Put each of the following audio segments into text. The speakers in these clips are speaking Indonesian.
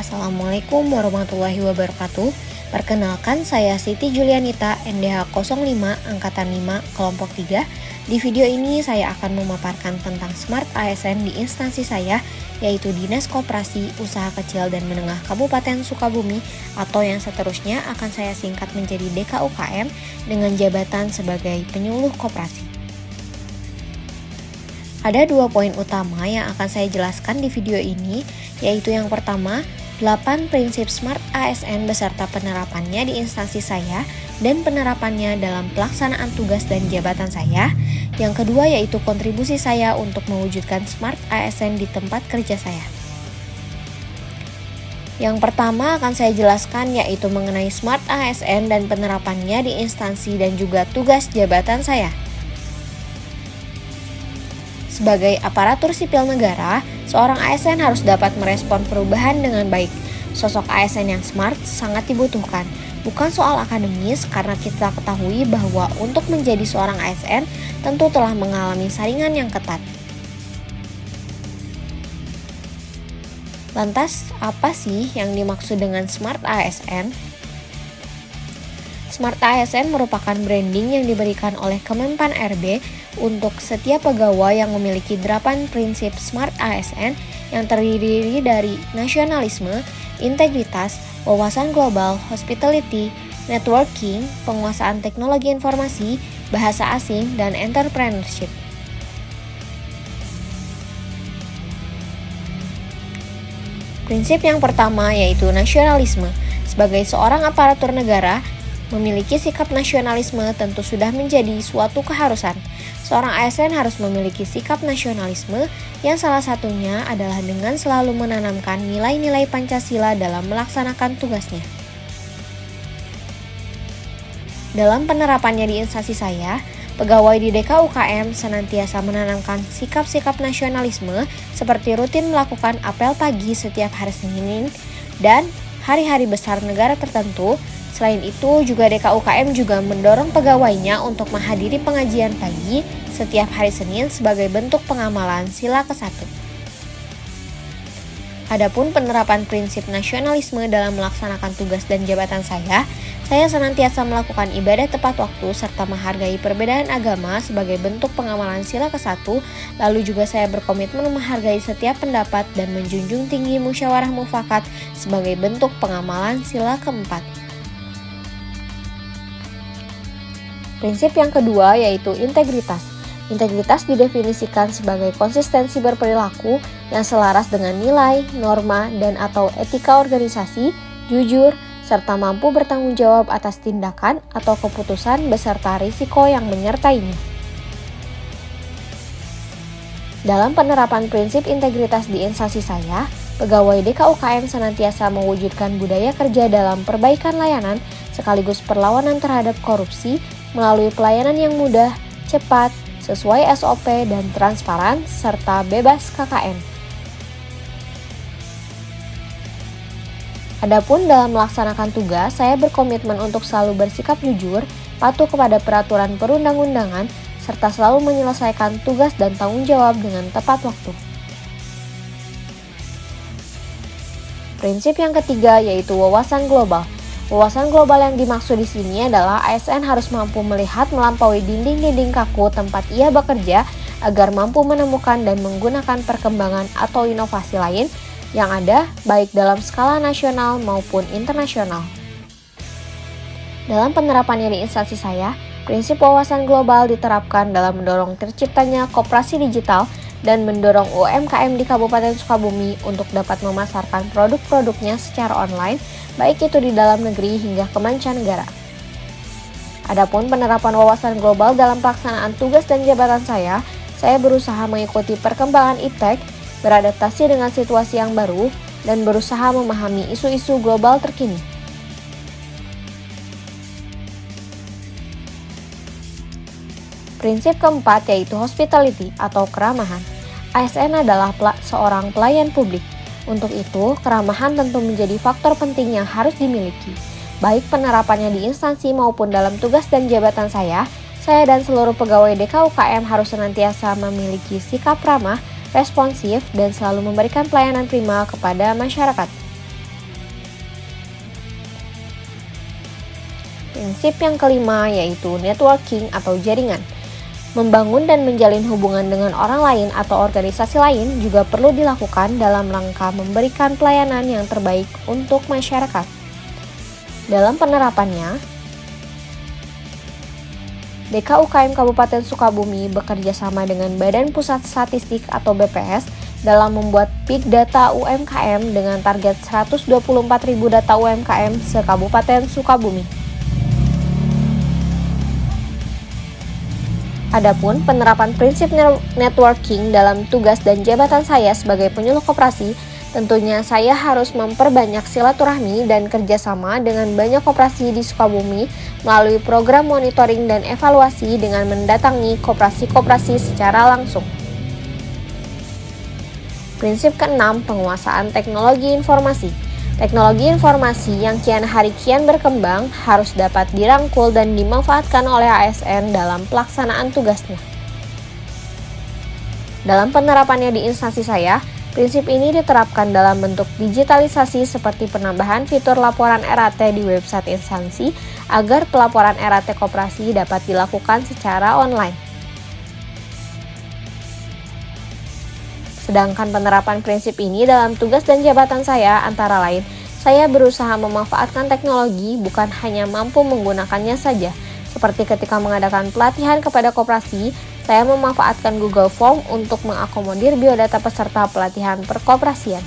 Assalamualaikum warahmatullahi wabarakatuh. Perkenalkan, saya Siti Julianita, NDH 05 Angkatan 5 Kelompok 3. Di video ini saya akan memaparkan tentang Smart ASN di instansi saya, yaitu Dinas Koperasi Usaha Kecil dan Menengah Kabupaten Sukabumi, atau yang seterusnya akan saya singkat menjadi DKUKM dengan jabatan sebagai penyuluh koperasi. Ada 2 poin utama yang akan saya jelaskan di video ini, yaitu yang pertama, 8 prinsip Smart ASN beserta penerapannya di instansi saya dan penerapannya dalam pelaksanaan tugas dan jabatan saya. Yang kedua yaitu kontribusi saya untuk mewujudkan Smart ASN di tempat kerja saya. Yang pertama akan saya jelaskan yaitu mengenai Smart ASN dan penerapannya di instansi dan juga tugas jabatan saya. Sebagai aparatur sipil negara, seorang ASN harus dapat merespon perubahan dengan baik. Sosok ASN yang smart sangat dibutuhkan. Bukan soal akademis, karena kita ketahui bahwa untuk menjadi seorang ASN tentu telah mengalami saringan yang ketat. Lantas, apa sih yang dimaksud dengan Smart ASN? Smart ASN merupakan branding yang diberikan oleh Kemenpan RB untuk setiap pegawai yang memiliki 8 prinsip Smart ASN yang terdiri dari nasionalisme, integritas, wawasan global, hospitality, networking, penguasaan teknologi informasi, bahasa asing, dan entrepreneurship. Prinsip yang pertama yaitu nasionalisme. Sebagai seorang aparatur negara, memiliki sikap nasionalisme tentu sudah menjadi suatu keharusan. Seorang ASN harus memiliki sikap nasionalisme yang salah satunya adalah dengan selalu menanamkan nilai-nilai Pancasila dalam melaksanakan tugasnya. Dalam penerapannya di instansi saya, pegawai di DKUKM senantiasa menanamkan sikap-sikap nasionalisme seperti rutin melakukan apel pagi setiap hari Senin dan hari-hari besar negara tertentu. Selain itu, juga DKUKM juga mendorong pegawainya untuk menghadiri pengajian pagi setiap hari Senin sebagai bentuk pengamalan sila ke-1. Adapun penerapan prinsip nasionalisme dalam melaksanakan tugas dan jabatan saya senantiasa melakukan ibadah tepat waktu serta menghargai perbedaan agama sebagai bentuk pengamalan sila ke-1, lalu juga saya berkomitmen menghargai setiap pendapat dan menjunjung tinggi musyawarah mufakat sebagai bentuk pengamalan sila ke-4. Prinsip yang kedua yaitu integritas. Integritas didefinisikan sebagai konsistensi berperilaku yang selaras dengan nilai, norma, dan atau etika organisasi, jujur, serta mampu bertanggung jawab atas tindakan atau keputusan beserta risiko yang menyertainya. Dalam penerapan prinsip integritas di instansi saya, pegawai DKUKM senantiasa mewujudkan budaya kerja dalam perbaikan layanan sekaligus perlawanan terhadap korupsi melalui pelayanan yang mudah, cepat, sesuai SOP dan transparan, serta bebas KKN. Adapun dalam melaksanakan tugas, saya berkomitmen untuk selalu bersikap jujur, patuh kepada peraturan perundang-undangan, serta selalu menyelesaikan tugas dan tanggung jawab dengan tepat waktu. Prinsip yang ketiga yaitu wawasan global. Wawasan global yang dimaksud di sini adalah ASN harus mampu melihat melampaui dinding-dinding kaku tempat ia bekerja agar mampu menemukan dan menggunakan perkembangan atau inovasi lain yang ada baik dalam skala nasional maupun internasional. Dalam penerapannya di instansi saya, prinsip wawasan global diterapkan dalam mendorong terciptanya koperasi digital dan mendorong UMKM di Kabupaten Sukabumi untuk dapat memasarkan produk-produknya secara online, baik itu di dalam negeri hingga ke mancanegara. Adapun penerapan wawasan global dalam pelaksanaan tugas dan jabatan saya berusaha mengikuti perkembangan iptek, beradaptasi dengan situasi yang baru, dan berusaha memahami isu-isu global terkini. Prinsip keempat yaitu hospitality atau keramahan. ASN adalah seorang pelayan publik. Untuk itu, keramahan tentu menjadi faktor penting yang harus dimiliki. Baik penerapannya di instansi maupun dalam tugas dan jabatan saya dan seluruh pegawai DKUKM harus senantiasa memiliki sikap ramah, responsif, dan selalu memberikan pelayanan prima kepada masyarakat. Prinsip yang kelima yaitu networking atau jaringan. Membangun dan menjalin hubungan dengan orang lain atau organisasi lain juga perlu dilakukan dalam rangka memberikan pelayanan yang terbaik untuk masyarakat. Dalam penerapannya, DKUKM Kabupaten Sukabumi bekerja sama dengan Badan Pusat Statistik atau BPS dalam membuat Big Data UMKM dengan target 124.000 data UMKM se-Kabupaten Sukabumi. Adapun penerapan prinsip networking dalam tugas dan jabatan saya sebagai penyuluh koperasi, tentunya saya harus memperbanyak silaturahmi dan kerjasama dengan banyak koperasi di Sukabumi melalui program monitoring dan evaluasi dengan mendatangi koperasi-koperasi secara langsung. Prinsip keenam, penguasaan teknologi informasi. Teknologi informasi yang kian hari kian berkembang harus dapat dirangkul dan dimanfaatkan oleh ASN dalam pelaksanaan tugasnya. Dalam penerapannya di instansi saya, prinsip ini diterapkan dalam bentuk digitalisasi seperti penambahan fitur laporan RAT di website instansi agar pelaporan RAT koperasi dapat dilakukan secara online. Sedangkan penerapan prinsip ini dalam tugas dan jabatan saya antara lain, saya berusaha memanfaatkan teknologi bukan hanya mampu menggunakannya saja. Seperti ketika mengadakan pelatihan kepada koperasi, saya memanfaatkan Google Form untuk mengakomodir biodata peserta pelatihan perkoperasian.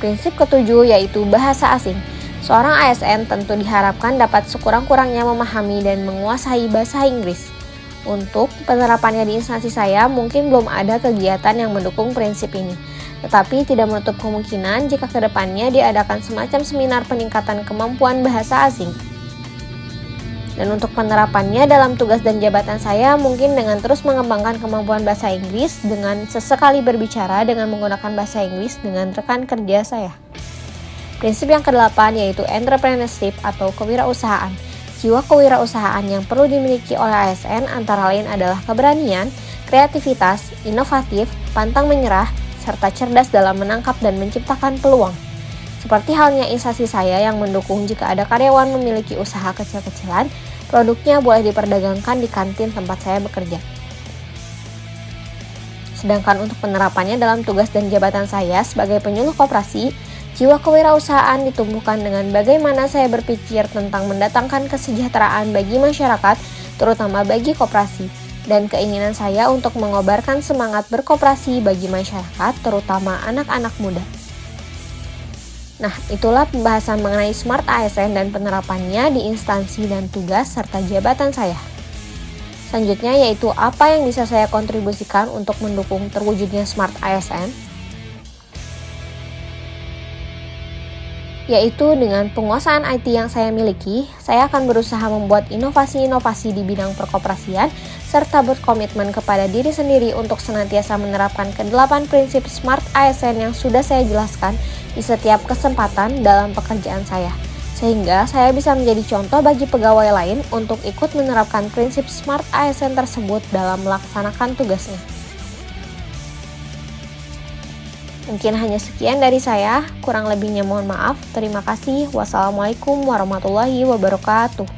Prinsip ketujuh yaitu bahasa asing. Seorang ASN tentu diharapkan dapat sekurang-kurangnya memahami dan menguasai bahasa Inggris. Untuk penerapannya di instansi saya mungkin belum ada kegiatan yang mendukung prinsip ini, tetapi tidak menutup kemungkinan jika kedepannya diadakan semacam seminar peningkatan kemampuan bahasa asing. Dan untuk penerapannya dalam tugas dan jabatan saya mungkin dengan terus mengembangkan kemampuan bahasa Inggris dengan sesekali berbicara dengan menggunakan bahasa Inggris dengan rekan kerja saya. Prinsip yang kedelapan yaitu entrepreneurship atau kewirausahaan. Jiwa kewirausahaan yang perlu dimiliki oleh ASN antara lain adalah keberanian, kreativitas, inovatif, pantang menyerah, serta cerdas dalam menangkap dan menciptakan peluang. Seperti halnya instansi saya yang mendukung jika ada karyawan memiliki usaha kecil-kecilan, produknya boleh diperdagangkan di kantin tempat saya bekerja. Sedangkan untuk penerapannya dalam tugas dan jabatan saya sebagai penyuluh koperasi, jiwa kewirausahaan ditumbuhkan dengan bagaimana saya berpikir tentang mendatangkan kesejahteraan bagi masyarakat, terutama bagi koperasi, dan keinginan saya untuk mengobarkan semangat berkoperasi bagi masyarakat, terutama anak-anak muda. Nah, itulah pembahasan mengenai Smart ASN dan penerapannya di instansi dan tugas serta jabatan saya. Selanjutnya yaitu apa yang bisa saya kontribusikan untuk mendukung terwujudnya Smart ASN, yaitu dengan penguasaan IT yang saya miliki, saya akan berusaha membuat inovasi-inovasi di bidang perkoperasian, serta berkomitmen kepada diri sendiri untuk senantiasa menerapkan ke-8 prinsip Smart ASN yang sudah saya jelaskan di setiap kesempatan dalam pekerjaan saya, sehingga saya bisa menjadi contoh bagi pegawai lain untuk ikut menerapkan prinsip Smart ASN tersebut dalam melaksanakan tugasnya. Mungkin hanya sekian dari saya, kurang lebihnya mohon maaf. Terima kasih. Wassalamualaikum warahmatullahi wabarakatuh.